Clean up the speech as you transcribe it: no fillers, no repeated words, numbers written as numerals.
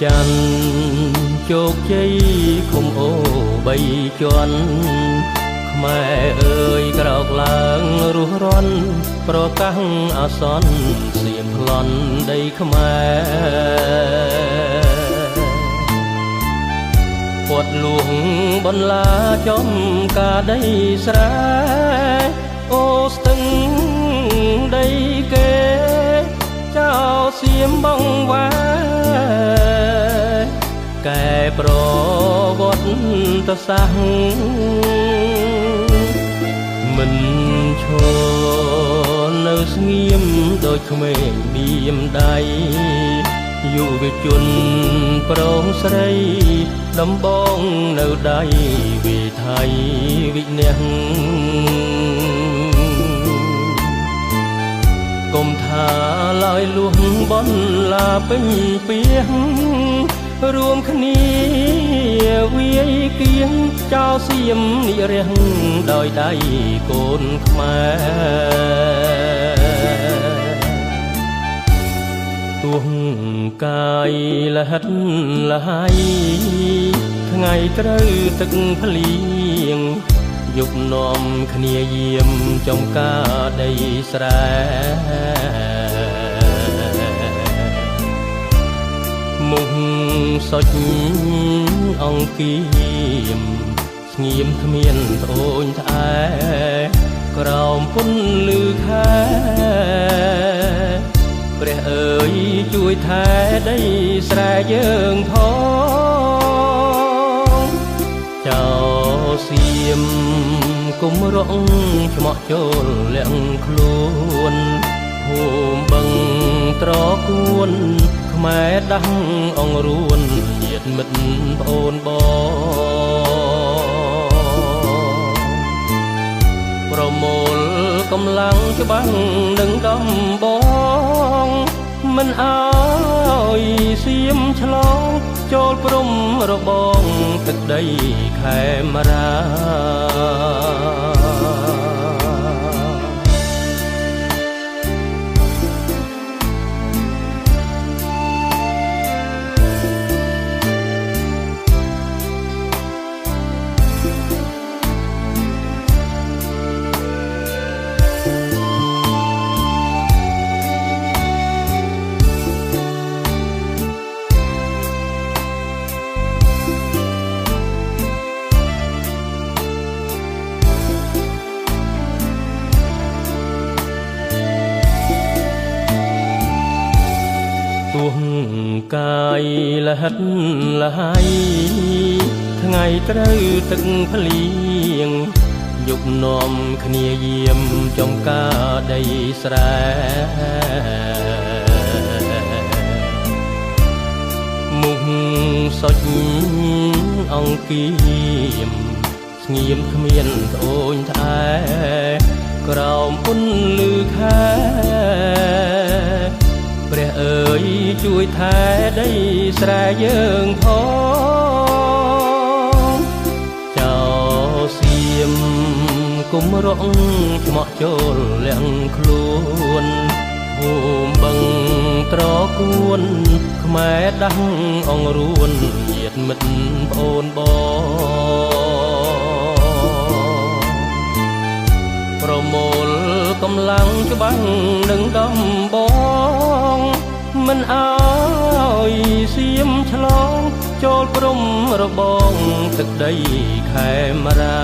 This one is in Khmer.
ច័ន្ទជោគជ័យឃុំអូបីជាន់ខ្មែរអើយក្រោកឡើងរស់រាន់ប្រកាសអាសន្នសៀមប្លន់ដីខ្មែរពត់លួងបន្លាចំការដីស្រែអូស្ទឹងដីគេចៅសៀមបងវ៉ាកែប្រវត្តិសាស្ត្រមិនឈរនៅស្ងៀមដូចក្មេងបៀមដៃយុវជនប្រុសស្រីដំបងនៅដៃវិថីវិនះកុំថាឡើយលួងបនឡាពេញពីងរួមគ្នាវាយគៀងចោលសៀមនិរះដោយដៃកូនខ្មែរទួងកាយលហិតលហើយថ្ងៃត្រូវទឹកភ្លៀងយុបនាំគ្នាយាមចំការដីស្រែមុខសុចអង្គៀមស្ងៀមគ្មានត្អូញត្អែក្រោមពន្លឺខែព្រះអើយជួយថែដីស្រែយើងផងចៅសៀមគុំរងឆ្មក់ចូលលាក់ខ្លួនហូមបឹងត្រគួនខ្មែរដាស់អង្រួនញាតិមិត្តប្អូនបងប្រមូលកម្លាំងច្បាំងនឹងដំបងមិនអើយសៀមឆ្លងចូលព្រំរបងទឹកដីខេមរាទួងកាយលហិតលហើយថ្ងៃត្រូវទឹកភ្លៀងយុបនាំគ្នាយាមចំការដីស្រែមុខសុចអង្គៀមស្ងៀមគ្មានត្អូញត្អែក្រោមពន្លឺខែព្រះអើយជួយថែដីស្រែយើងផងចៅសៀមគុំរងឆ្មក់ចូលលាក់ខ្លួនហូមបឹងត្រគួនខ្មែរដាស់អង្រួនញាតិមិត្តប្អូនបងប្រមូលកម្លាំងច្បាំងនឹងដំបងមិនអើយសៀមឆ្លងចូលព្រំរបងទឹកដីខេមរា